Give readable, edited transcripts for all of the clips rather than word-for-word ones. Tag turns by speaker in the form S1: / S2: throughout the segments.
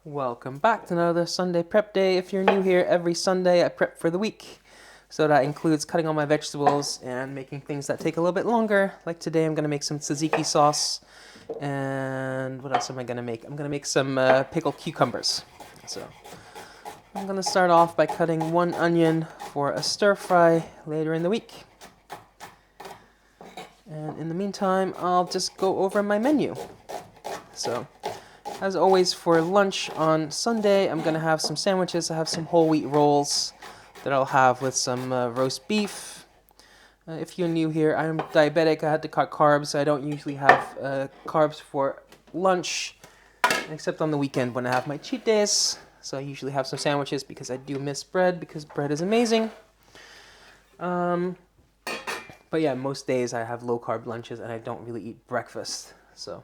S1: Welcome back to another Sunday prep day. If you're new here, every Sunday I prep for the week. So that includes cutting all my vegetables and making things that take a little bit longer. Like today I'm going to make some tzatziki sauce. And what else am I going to make? I'm going to make some pickled cucumbers. So I'm going to start off by cutting one onion for a stir fry later in the week. And in the meantime, I'll just go over my menu. So as always, for lunch on Sunday, I'm going to have some sandwiches. I have some whole wheat rolls that I'll have with some roast beef. If you're new here, I'm diabetic. I had to cut carbs. I don't usually have carbs for lunch, except on the weekend when I have my cheat days. So I usually have some sandwiches because I do miss bread, because bread is amazing. But yeah, most days I have low-carb lunches and I don't really eat breakfast. So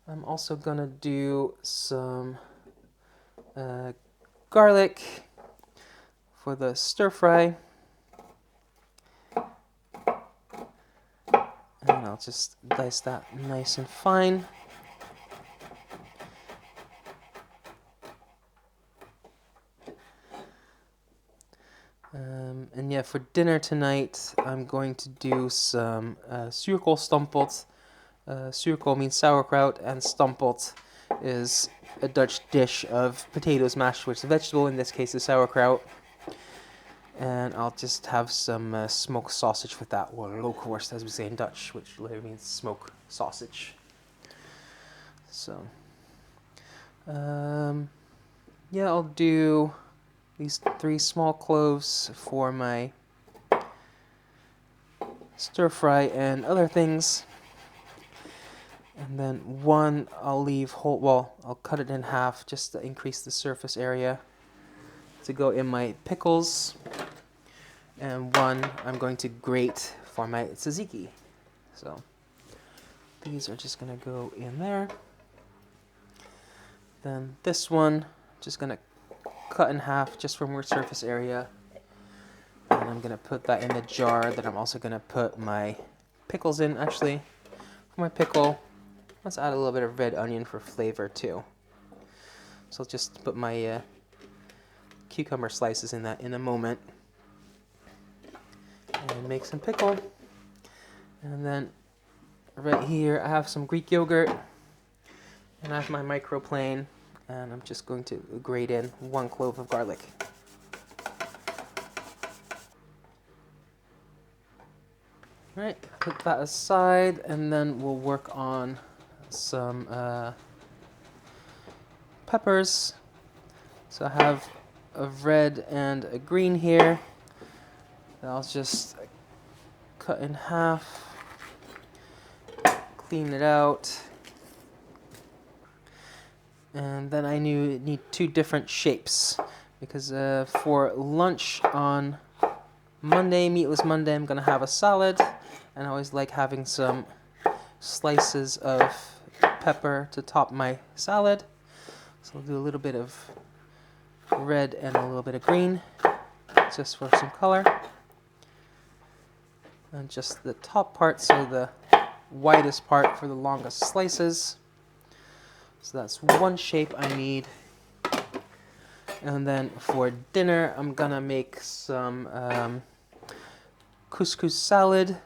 S1: I'm also gonna do some garlic for the stir fry. And I'll just dice that nice and fine. And yeah, for dinner tonight, I'm going to do some surkool stamppot. Surkool means sauerkraut, and stamppot is a Dutch dish of potatoes mashed with a vegetable, in this case the sauerkraut. And I'll just have some smoked sausage with that, or lookworst as we say in Dutch, which literally means smoked sausage. So, yeah, I'll do these 3 small cloves for my stir fry and other things. And then one I'll leave whole, well, I'll cut it in half just to increase the surface area to go in my pickles. And one I'm going to grate for my tzatziki. So these are just going to go in there. Then this one, just going to cut in half just for more surface area. And I'm going to put that in the jar that I'm also going to put my pickles in. Actually, for my pickle, let's add a little bit of red onion for flavor too. So I'll just put my cucumber slices in that in a moment. And make some pickle. And then right here I have some Greek yogurt. And I have my microplane. And I'm just going to grate in 1 clove of garlic. Alright, put that aside, and then we'll work on some peppers. So I have a red and a green here. I'll just cut in half, clean it out, and then I need 2 different shapes, because for lunch on Monday, Meatless Monday, I'm going to have a salad, and I always like having some slices of pepper to top my salad. So I'll do a little bit of red and a little bit of green, just for some color. And just the top part, so the widest part for the longest slices. So that's 1 shape I need. And then for dinner, I'm gonna make some couscous salad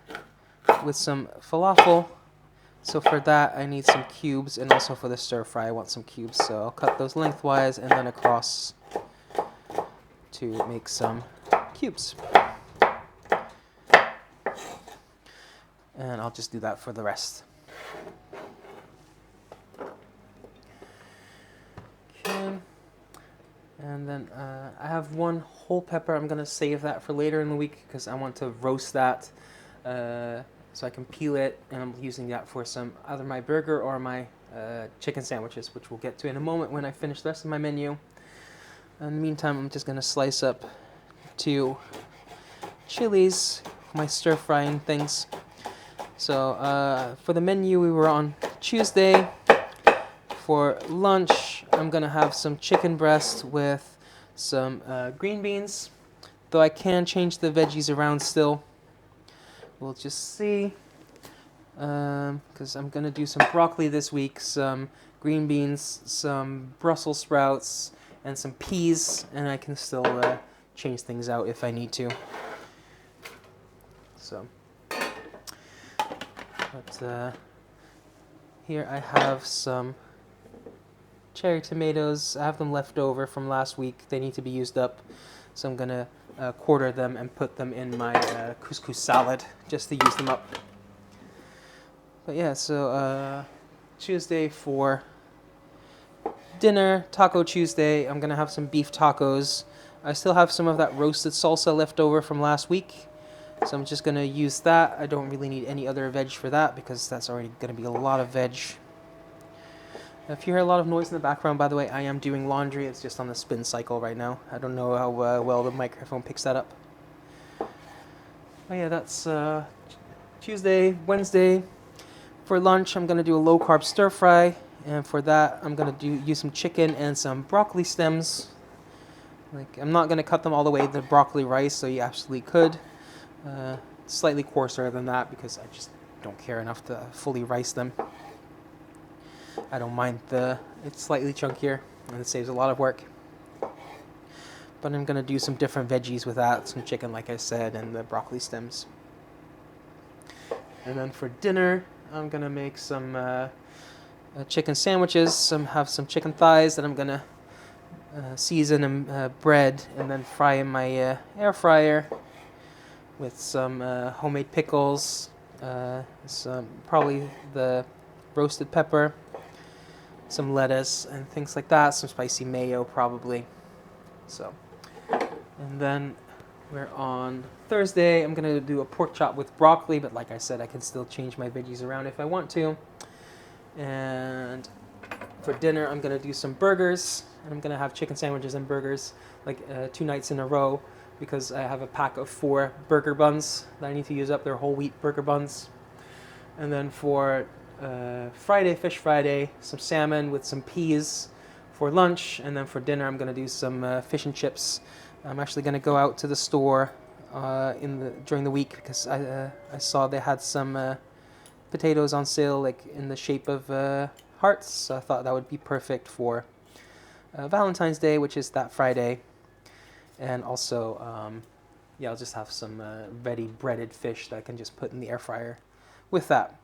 S1: with some falafel. So for that, I need some cubes, and also for the stir fry, I want some cubes. So I'll cut those lengthwise and then across to make some cubes. And I'll just do that for the rest. Okay. And then I have 1 whole pepper. I'm going to save that for later in the week because I want to roast that so I can peel it. And I'm using that for some either my burger or my chicken sandwiches, which we'll get to in a moment when I finish the rest of my menu. In the meantime, I'm just going to slice up 2 chilies for my stir frying things. So for the menu, we were on Tuesday. For lunch, I'm going to have some chicken breast with some green beans. Though I can change the veggies around still. We'll just see. Because I'm going to do some broccoli this week, some green beans, some Brussels sprouts, and some peas, and I can still change things out if I need to. So, but here I have some cherry tomatoes. I have them left over from last week. They need to be used up, so I'm gonna quarter them and put them in my couscous salad just to use them up. But yeah, so Tuesday for dinner, Taco Tuesday. I'm gonna have some beef tacos. I still have some of that roasted salsa left over from last week, so I'm just gonna use that. I don't really need any other veg for that because that's already gonna be a lot of veg. If you hear a lot of noise in the background, by the way, I am doing laundry. It's just on the spin cycle right now. I don't know how well the microphone picks that up. Oh yeah, that's Tuesday. Wednesday, for lunch, I'm going to do a low-carb stir-fry. And for that, I'm going to use some chicken and some broccoli stems. Like, I'm not going to cut them all the way to broccoli rice, so you absolutely could. Slightly coarser than that because I just don't care enough to fully rice them. I don't mind it's slightly chunkier and it saves a lot of work. But I'm going to do some different veggies with that, some chicken like I said, and the broccoli stems. And then for dinner, I'm going to make some chicken sandwiches. Have some chicken thighs that I'm going to season and bread and then fry in my air fryer with some homemade pickles, some probably the roasted pepper, some lettuce and things like that, some spicy mayo probably. So, and then we're on Thursday. I'm gonna do a pork chop with broccoli, but like I said, I can still change my veggies around if I want to. And for dinner, I'm gonna do some burgers, and I'm gonna have chicken sandwiches and burgers like 2 nights in a row because I have a pack of 4 burger buns that I need to use up. They're whole wheat burger buns. And then for Friday, Fish Friday, some salmon with some peas for lunch, and then for dinner I'm going to do some fish and chips. I'm actually going to go out to the store during the week because I saw they had some potatoes on sale, like in the shape of hearts. So I thought that would be perfect for Valentine's Day, which is that Friday, and also yeah, I'll just have some ready breaded fish that I can just put in the air fryer with that.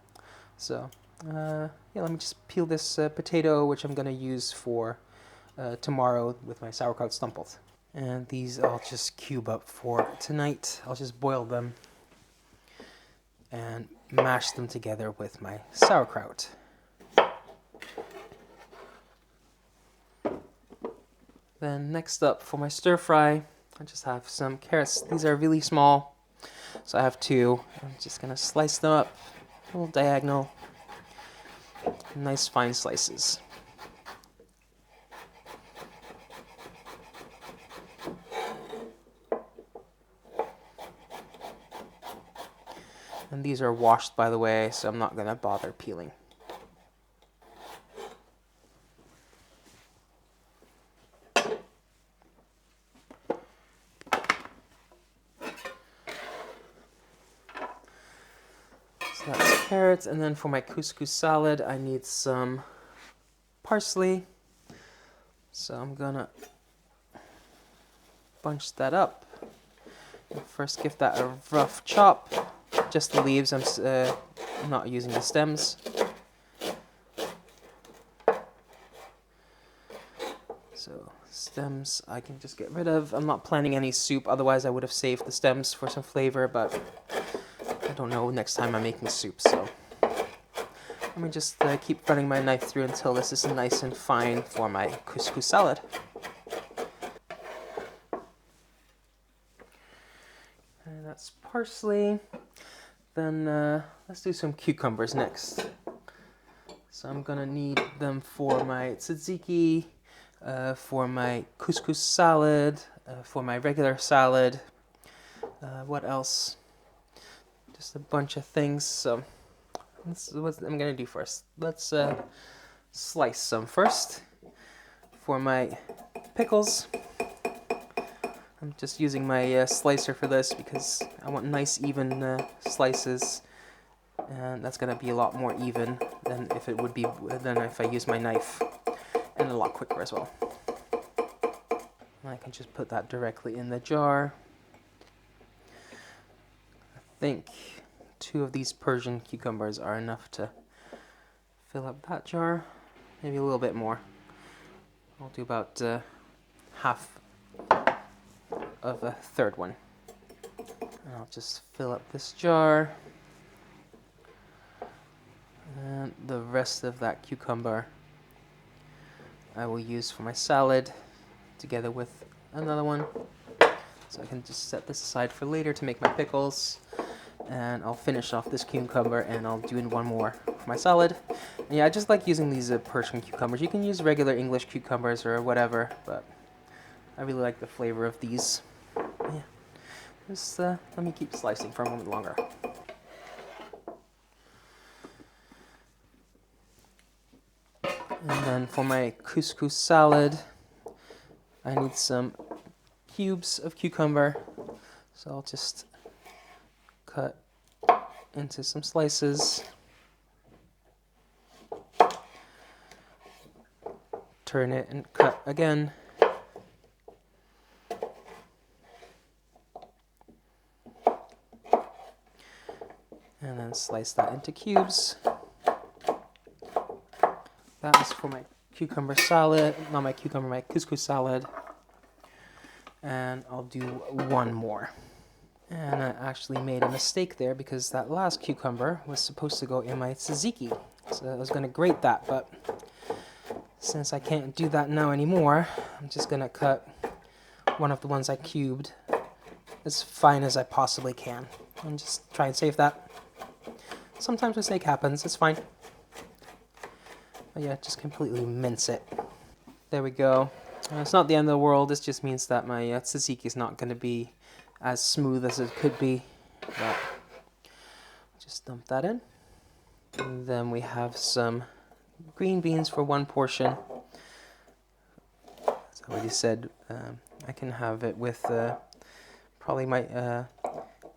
S1: So yeah, let me just peel this potato, which I'm going to use for tomorrow with my sauerkraut stumpled. And these I'll just cube up for tonight. I'll just boil them and mash them together with my sauerkraut. Then next up for my stir fry, I just have some carrots. These are really small, so I have 2. I'm just going to slice them up, a little diagonal. Nice fine slices. And these are washed, by the way, so I'm not going to bother peeling. So that's carrots, and then for my couscous salad, I need some parsley. So I'm gonna bunch that up. First, give that a rough chop. Just the leaves. I'm not using the stems. So stems I can just get rid of. I'm not planning any soup. Otherwise, I would have saved the stems for some flavor, but I don't know next time I'm making soup, so let me just keep running my knife through until this is nice and fine for my couscous salad. And that's parsley. Then let's do some cucumbers next. So I'm gonna need them for my tzatziki, for my couscous salad, for my regular salad. What else? Just a bunch of things. So that's what I'm gonna do first. Let's slice some first. For my pickles, I'm just using my slicer for this because I want nice even slices, and that's going to be a lot more even than if I use my knife, and a lot quicker as well. And I can just put that directly in the jar. I think 2 of these Persian cucumbers are enough to fill up that jar, maybe a little bit more. I'll do about half of a third one. And I'll just fill up this jar. And the rest of that cucumber I will use for my salad together with another one. So I can just set this aside for later to make my pickles. And I'll finish off this cucumber and I'll do one more for my salad. And yeah, I just like using these Persian cucumbers. You can use regular English cucumbers or whatever, but I really like the flavor of these. Yeah, just let me keep slicing for a moment longer. And then for my couscous salad, I need some cubes of cucumber. So I'll just cut into some slices. Turn it and cut again. And then slice that into cubes. That is for my cucumber salad, not my cucumber, my couscous salad. And I'll do one more. And I actually made a mistake there because that last cucumber was supposed to go in my tzatziki. So I was going to grate that, but since I can't do that now anymore, I'm just going to cut one of the ones I cubed as fine as I possibly can. And just try and save that. Sometimes a mistake happens, it's fine. But yeah, just completely mince it. There we go. It's not the end of the world, this just means that my tzatziki is not going to be as smooth as it could be. But just dump that in. And then we have some green beans for one portion. As I already said, I can have it with probably my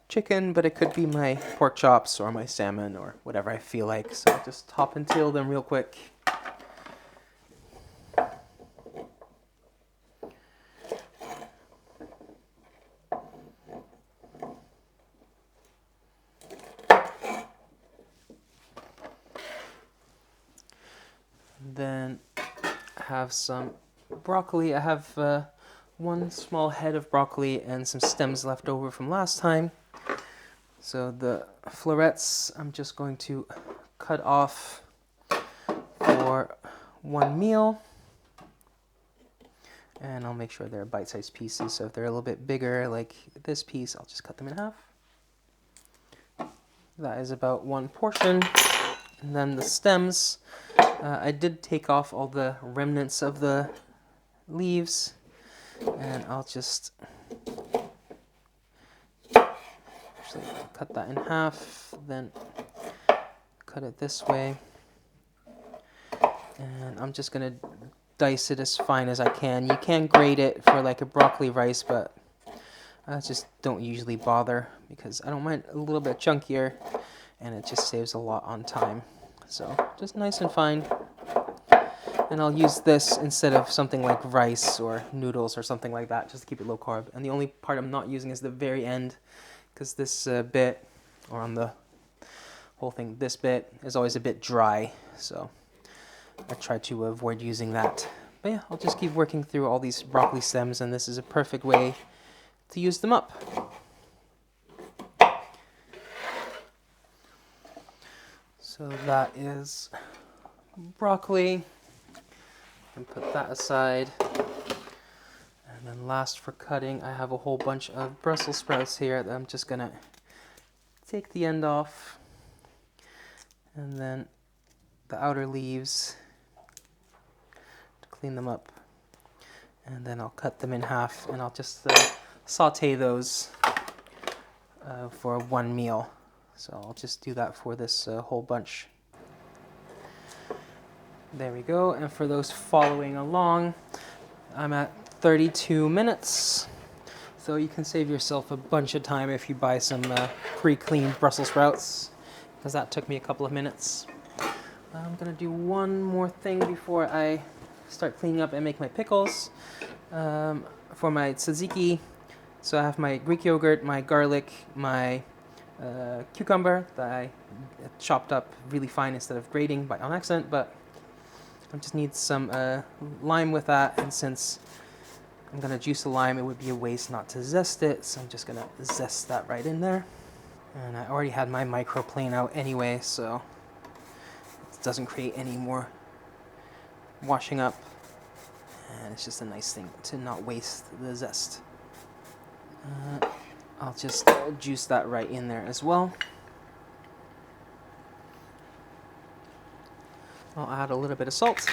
S1: chicken, but it could be my pork chops or my salmon or whatever I feel like. So I'll just top and tail them real quick. Then I have some broccoli. I have one small head of broccoli and some stems left over from last time. So the florets I'm just going to cut off for one meal. And I'll make sure they're bite-sized pieces. So if they're a little bit bigger, like this piece, I'll just cut them in half. That is about one portion. And then the stems, I did take off all the remnants of the leaves, and I'll just actually cut that in half, then cut it this way, and I'm just gonna dice it as fine as I can. You can grate it for like a broccoli rice, but I just don't usually bother because I don't mind a little bit chunkier, and it just saves a lot on time. So just nice and fine. And I'll use this instead of something like rice or noodles or something like that, just to keep it low carb. And the only part I'm not using is the very end, because this bit, or on the whole thing, this bit is always a bit dry. So I try to avoid using that. But yeah, I'll just keep working through all these broccoli stems, and this is a perfect way to use them up. So that is broccoli. And put that aside. And then last for cutting, I have a whole bunch of Brussels sprouts here that I'm just gonna take the end off. And then the outer leaves to clean them up. And then I'll cut them in half, and I'll just saute those for one meal. So I'll just do that for this whole bunch. There we go, and for those following along, I'm at 32 minutes. So you can save yourself a bunch of time if you buy some pre-cleaned Brussels sprouts. because that took me a couple of minutes. I'm gonna do one more thing before I start cleaning up and make my pickles. For my tzatziki, so I have my Greek yogurt, my garlic, my cucumber that I chopped up really fine instead of grating by on accident, but I just need some lime with that, and since I'm gonna juice the lime, it would be a waste not to zest it, so I'm just gonna zest that right in there. And I already had my microplane out anyway, so it doesn't create any more washing up, and it's just a nice thing to not waste the zest. I'll just juice that right in there as well. I'll add a little bit of salt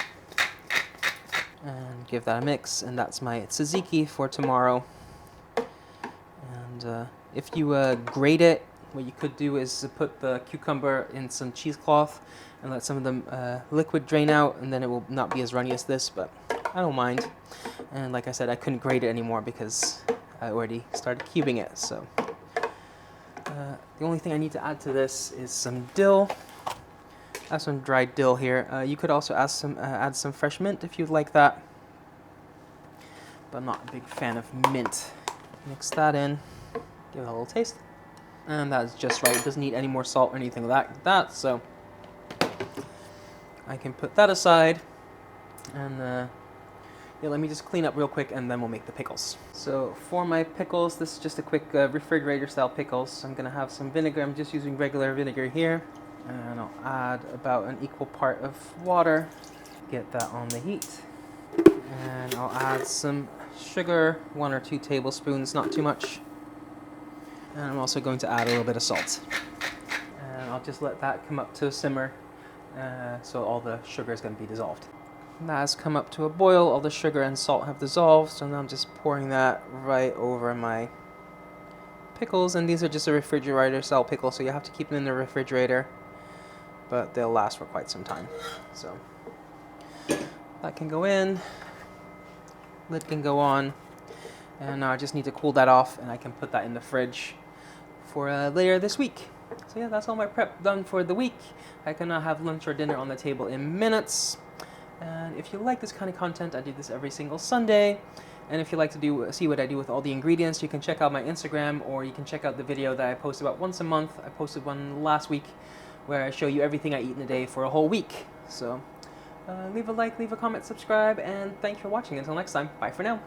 S1: and give that a mix, and that's my tzatziki for tomorrow. And if you grate it, what you could do is put the cucumber in some cheesecloth and let some of the liquid drain out, and then it will not be as runny as this, but I don't mind. And like I said, I couldn't grate it anymore because I already started cubing it. So the only thing I need to add to this is some dill. I have some dried dill here. You could also add some fresh mint if you'd like that, but I'm not a big fan of mint. Mix that in, give it a little taste, and that's just right. It doesn't need any more salt or anything like that, so I can put that aside. And yeah, let me just clean up real quick, and then we'll make the pickles. So for my pickles, this is just a quick refrigerator style pickles. I'm gonna have some vinegar. I'm just using regular vinegar here. And I'll add about an equal part of water. Get that on the heat. And I'll add some sugar, 1 or 2 tablespoons, not too much. And I'm also going to add a little bit of salt. And I'll just let that come up to a simmer, so all the sugar is going to be dissolved. And that has come up to a boil. All the sugar and salt have dissolved, so now I'm just pouring that right over my pickles. And these are just a refrigerator style pickle, so you have to keep them in the refrigerator, but they'll last for quite some time. So that can go in, lid can go on, and now I just need to cool that off, and I can put that in the fridge for later this week. So yeah, that's all my prep done for the week. I can now have lunch or dinner on the table in minutes. And if you like this kind of content, I do this every single Sunday. And if you like to see what I do with all the ingredients, you can check out my Instagram, or you can check out the video that I post about once a month. I posted one last week where I show you everything I eat in a day for a whole week. So leave a like, leave a comment, subscribe, and thanks for watching. Until next time, bye for now.